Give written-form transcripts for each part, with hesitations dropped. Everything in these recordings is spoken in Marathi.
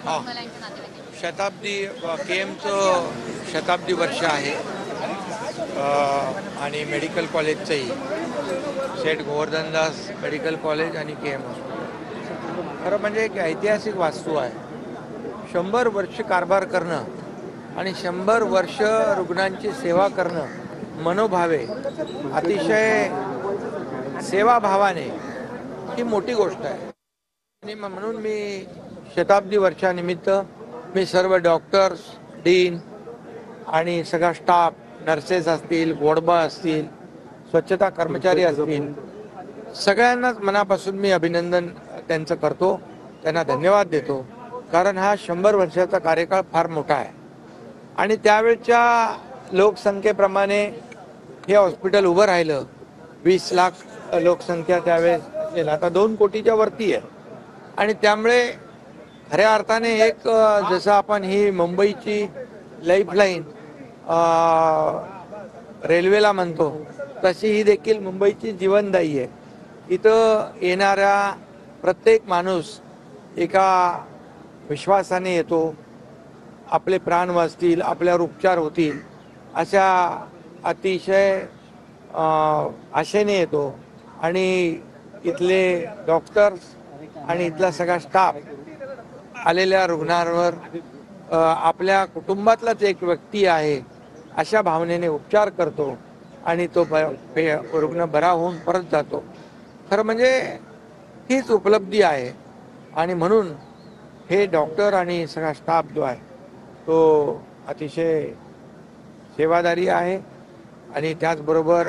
हां, मला यांच्या नातेवाईकांची. शताब्दी केमचं शताब्दी वर्ष आहे आणि मेडिकल कॉलेजचंही सेठ गोवर्धनदास मेडिकल कॉलेज आणि केम हॉस्पिटल खरं म्हणजे एक ऐतिहासिक वास्तू आहे. 100 वर्ष कारभार करणं आणि 100 वर्ष रुग्णांची सेवा करणं मनोभावे अतिशय सेवाभावाने ही मोठी गोष्ट आहे. आणि म्हणून मी शताब्दी वर्षानिमित्त मी सर्व डॉक्टर्स, डीन आणि सगळा स्टाफ, नर्सेस असतील, वॉर्डबॉय असतील, स्वच्छता कर्मचारी असतील, सगळ्यांनाच मनापासून मी अभिनंदन त्यांचं करतो, त्यांना धन्यवाद देतो. कारण हा 100 वर्षाचा कार्यकाळ फार मोठा आहे आणि त्यावेळच्या लोकसंख्येप्रमाणे हे हॉस्पिटल उभं राहिलं. 20 लाख लोकसंख्या त्यावेळेस असेल, आता 2 कोटीच्या वरती आहे. आणि त्यामुळे खऱ्या अर्थाने एक जसं आपण ही मुंबईची लाईफलाईन रेल्वेला म्हणतो, तशी ही देखील मुंबईची जीवनदायी आहे. इथं येणाऱ्या प्रत्येक माणूस एका विश्वासाने येतो, आपले प्राण वाचतील, आपल्यावर उपचार होतील अशा अतिशय आशेने येतो. आणि इथले डॉक्टर्स आणि इथला सगळा स्टाफ आलेल्या रुग्णांवर आपल्या कुटुंबातलाच एक व्यक्ती आहे अशा भावनेने उपचार करतो आणि तो रुग्ण बरा होऊन परत जातो. खरं म्हणजे हीच उपलब्धी आहे. आणि म्हणून हे डॉक्टर आणि सगळा स्टाफ जो आहे तो अतिशय सेवादारी आहे. आणि त्याचबरोबर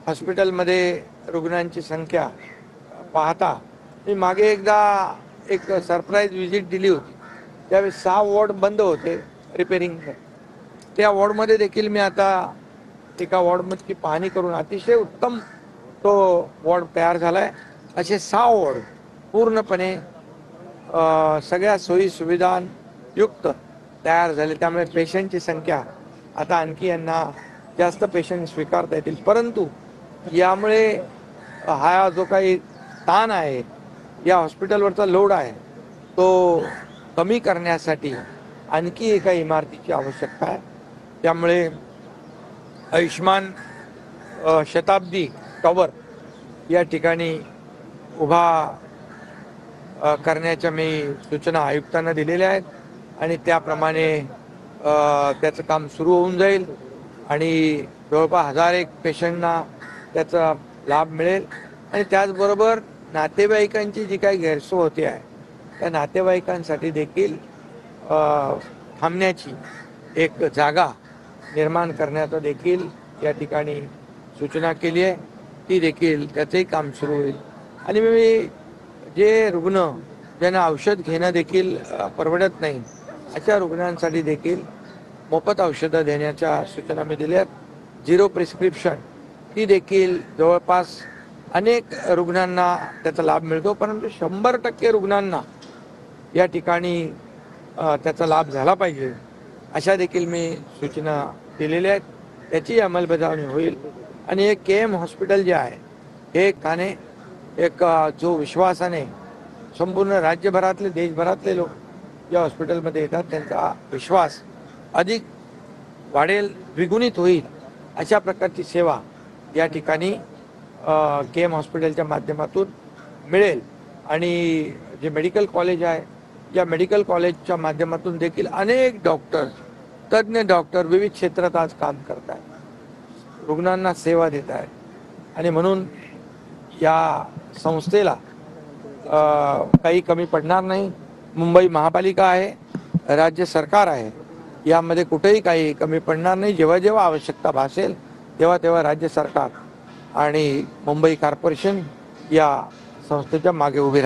हॉस्पिटलमध्ये रुग्णांची संख्या पाहता मी मागे एकदा एक सरप्राईज व्हिजिट दिली होती. त्यावेळेस 6 वॉर्ड बंद होते रिपेरिंग. त्या वॉर्डमध्ये देखील मी आता एका वॉर्डमध्ये पाहणी करून अतिशय उत्तम तो वॉर्ड तयार झाला आहे. असे 6 वॉर्ड पूर्णपणे सगळ्या सोयी सुविधांयुक्त तयार झाले. त्यामुळे पेशंटची संख्या आता आणखी यांना जास्त पेशंट स्वीकारता येतील. परंतु यामुळे हा जो काही ताण आहे, या हॉस्पिटलवरचा लोड आहे, तो कमी करण्यासाठी आणखी एका इमारतीची आवश्यकता आहे. त्यामुळे आयुष्मान शताब्दी टॉवर या ठिकाणी उभा करण्याच्या मी सूचना आयुक्तांना दिलेल्या आहेत आणि त्याप्रमाणे त्याचं काम सुरू होऊन जाईल आणि जवळपास 1001 पेशंटना त्याचा लाभ मिळेल. आणि त्याचबरोबर नातेवाईकांची जी काही गैरसोय होते आहे त्या नातेवाईकांसाठी देखील थांबण्याची एक जागा निर्माण करण्याचं देखील या ठिकाणी सूचना केली आहे. ती देखील त्याचंही काम सुरू होईल. आणि मी जे रुग्ण ज्यांना औषध घेणं देखील परवडत नाही अशा रुग्णांसाठी देखील मोफत औषधं देण्याच्या सूचना मी दिल्या आहेत. 0 प्रिस्क्रिप्शन ती देखील जवळपास अनेक रुग्णांना त्याचा लाभ मिळतो, परंतु 100% रुग्णांना या ठिकाणी त्याचा लाभ झाला पाहिजे अशा देखील मी सूचना दिलेल्या आहेत. त्याची अंमलबजावणी होईल. आणि हे केम हॉस्पिटल जे आहे हे ठाणे एक जो विश्वासाने संपूर्ण राज्यभरातले देशभरातले लोक या हॉस्पिटलमध्ये येतात त्यांचा विश्वास अधिक वाढेल, द्विगुणित होईल अशा प्रकारची सेवा या ठिकाणी केम हॉस्पिटलच्या माध्यमातून मिळेल. आणि जे मेडिकल कॉलेज आहे या मेडिकल कॉलेजच्या माध्यमातून देखील अनेक डॉक्टर्स, तज्ज्ञ डॉक्टर विविध क्षेत्रात आज काम करत आहेत, रुग्णांना सेवा देत आहेत. आणि म्हणून या संस्थेला काही कमी पडणार नाही. मुंबई महापालिका आहे, राज्य सरकार आहे, यामध्ये कुठेही काही कमी पडणार नाही. जेव्हा जेव्हा आवश्यकता भासेल तेव्हा तेव्हा राज्य सरकार आणि मुंबई कॉर्पोरेशन या संस्थेच्या मागे उभे